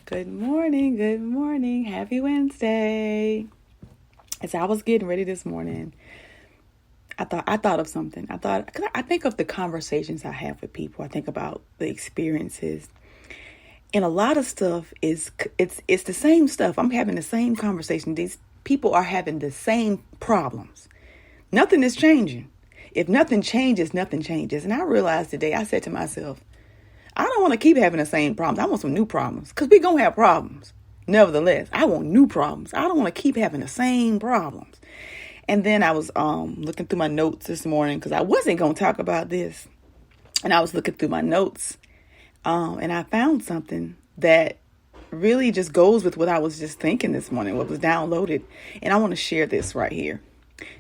Good morning. Happy Wednesday. As I was getting ready this morning, I thought of something. Cause I think of the conversations I have with people. I think about the experiences, and a lot of stuff it's the same stuff. I'm having the same conversation. These people are having the same problems. Nothing is changing. If nothing changes, nothing changes. And I realized today, I said to myself, I don't want to keep having the same problems. I want some new problems because we're going to have problems. Nevertheless, I want new problems. I don't want to keep having the same problems. And then I was looking through my notes this morning because I wasn't going to talk about this. And I was looking through my notes and I found something that really just goes with what I was just thinking this morning, what was downloaded. And I want to share this right here.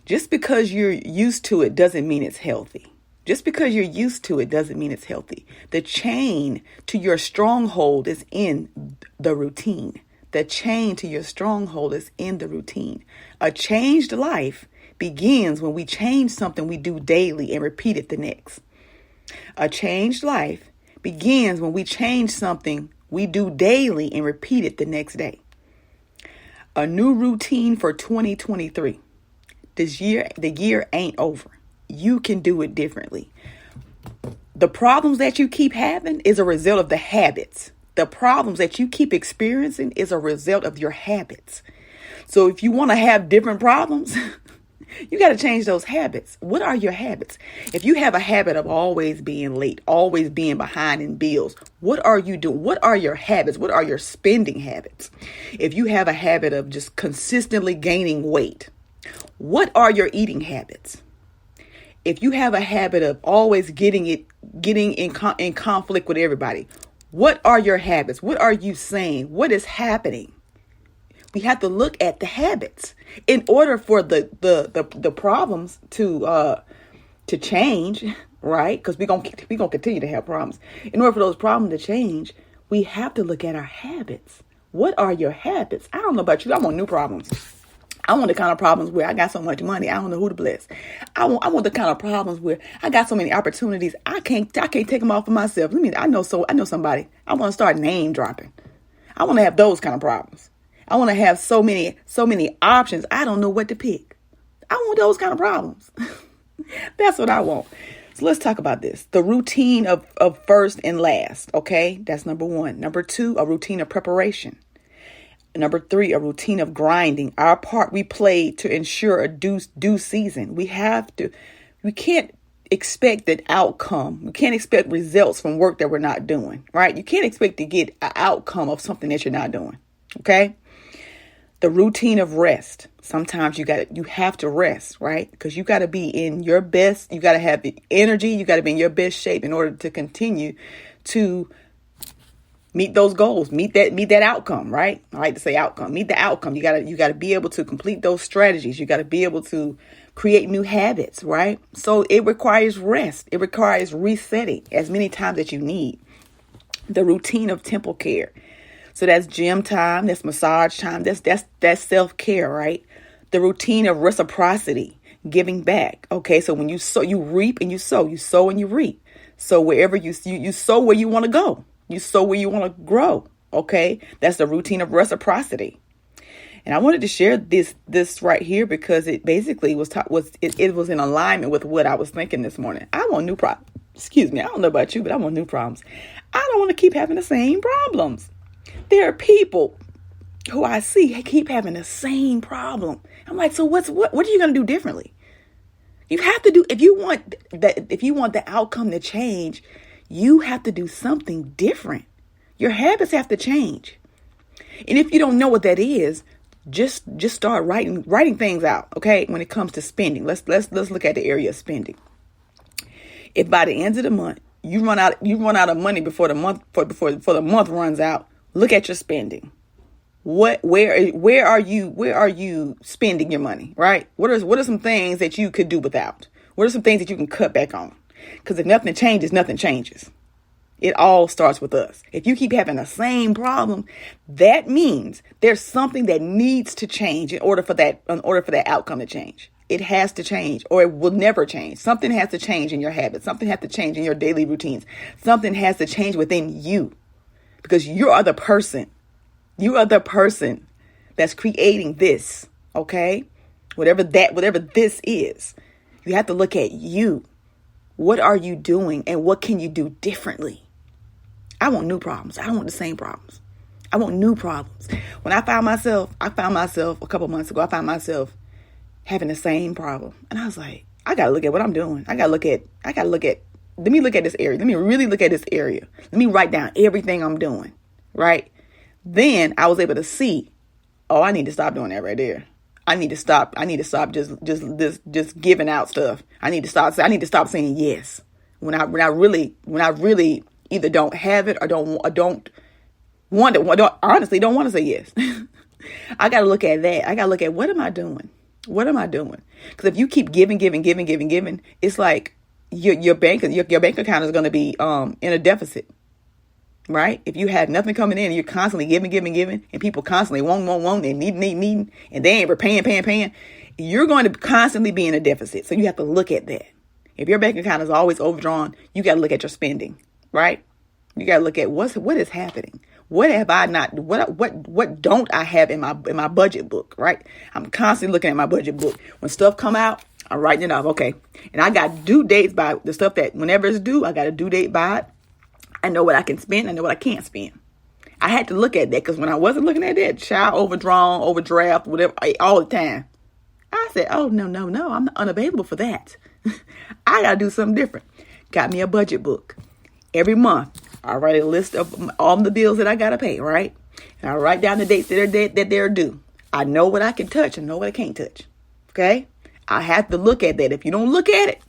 Just because you're used to it doesn't mean it's healthy. Just because you're used to it doesn't mean it's healthy. The chain to your stronghold is in the routine. The chain to your stronghold is in the routine. A changed life begins when we change something we do daily and repeat it the next. A changed life begins when we change something we do daily and repeat it the next day. A new routine for 2023. The year ain't over. You can do it differently. The problems that you keep having is a result of the habits. The problems that you keep experiencing is a result of your habits. So if you want to have different problems, you got to change those habits. What are your habits? If you have a habit of always being late, always being behind in bills, what are you doing? What are your habits? What are your spending habits? If you have a habit of just consistently gaining weight, what are your eating habits? If you have a habit of always getting in conflict with everybody, what are your habits? What are you saying? What is happening? We have to look at the habits in order for the problems to change, right? Because we're gonna continue to have problems. In order for those problems to change, we have to look at our habits. What are your habits? I don't know about you. I want new problems. I want the kind of problems where I got so much money, I don't know who to bless. I want the kind of problems where I got so many opportunities, I can't take them off of myself. I know somebody. I want to start name dropping. I want to have those kind of problems. I want to have so many options. I don't know what to pick. I want those kind of problems. That's what I want. So let's talk about this. The routine of first and last. Okay, that's number one. Number two, a routine of preparation. Number three, a routine of grinding. Our part we play to ensure a due season. We can't expect an outcome. We can't expect results from work that we're not doing, right? You can't expect to get an outcome of something that you're not doing, okay? The routine of rest. Sometimes you have to rest, right? Because you got to be in your best. You got to have the energy. You got to be in your best shape in order to continue to meet those goals, meet that outcome, right? I like to say outcome, meet the outcome. You gotta be able to complete those strategies. You gotta be able to create new habits, right? So it requires rest. It requires resetting as many times as you need. The routine of temple care. So that's gym time, that's massage time, that's self-care, right? The routine of reciprocity, giving back. Okay, so when you sow, you reap and you sow. You sow and you reap. So wherever you sow where you want to go. You sow where you want to grow. Okay. That's the routine of reciprocity. And I wanted to share this right here because it basically was in alignment with what I was thinking this morning. I want new problems. Excuse me. I don't know about you, but I want new problems. I don't want to keep having the same problems. There are people who I see keep having the same problem. I'm like, so what are you going to do differently? You have to do, if you want the outcome to change, you have to do something different. Your habits have to change. And if you don't know what that is, just start writing things out. Okay. When it comes to spending, let's look at the area of spending. If by the end of the month you run out of money before the month runs out, look at your spending. Where are you spending your money? Right. What are some things that you could do without? What are some things that you can cut back on? Because if nothing changes, nothing changes. It all starts with us. If you keep having the same problem, that means there's something that needs to change in order for that outcome to change. It has to change or it will never change. Something has to change in your habits. Something has to change in your daily routines. Something has to change within you because you are the person You are the person that's creating this, okay? Whatever this is. You have to look at you. What are you doing and what can you do differently? I want new problems. I don't want the same problems. I want new problems. When I found myself a couple months ago, I found myself having the same problem. And I was like, I got to look at what I'm doing. let me look at this area. Let me really look at this area. Let me write down everything I'm doing, right? Then I was able to see, oh, I need to stop doing that right there. I need to stop just giving out stuff. I need to stop saying yes when I really either don't have it or don't want to say yes. I got to look at that. I got to look at what am I doing? What am I doing? Because if you keep giving, it's like your bank account is going to be in a deficit. Right? If you have nothing coming in and you're constantly giving, and people constantly want, and need, and they ain't paying, you're going to constantly be in a deficit. So you have to look at that. If your bank account is always overdrawn, you got to look at your spending, right? You got to look at what is happening. What have I not, what don't I have in my budget book, right? I'm constantly looking at my budget book. When stuff come out, I'm writing it off. Okay. And I got due dates by the stuff that whenever it's due, I got a due date by it. I know what I can spend. I know what I can't spend. I had to look at that because when I wasn't looking at that, child overdrawn, overdraft, whatever, all the time. I said, oh, no, I'm not unavailable for that. I got to do something different. Got me a budget book. Every month, I write a list of all the bills that I got to pay, right? And I write down the dates that they're due. I know what I can touch and know what I can't touch. Okay? I have to look at that. If you don't look at it,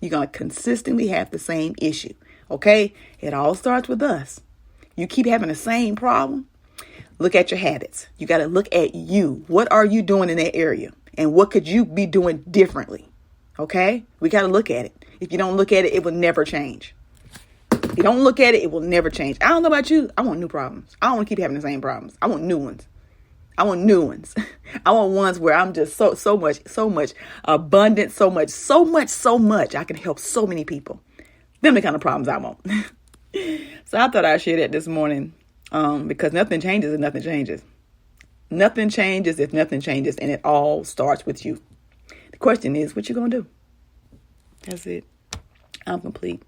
you're going to consistently have the same issue. Okay? It all starts with us. You keep having the same problem. Look at your habits. You got to look at you. What are you doing in that area? And what could you be doing differently? Okay? We got to look at it. If you don't look at it, it will never change. If you don't look at it, it will never change. I don't know about you. I want new problems. I don't want to keep having the same problems. I want new ones. I want ones where I'm just so much abundant, so much. I can help so many people. Them the kind of problems I want. So I thought I'd share that this morning because nothing changes if nothing changes. Nothing changes if nothing changes, and it all starts with you. The question is, what you going to do? That's it. I'm complete.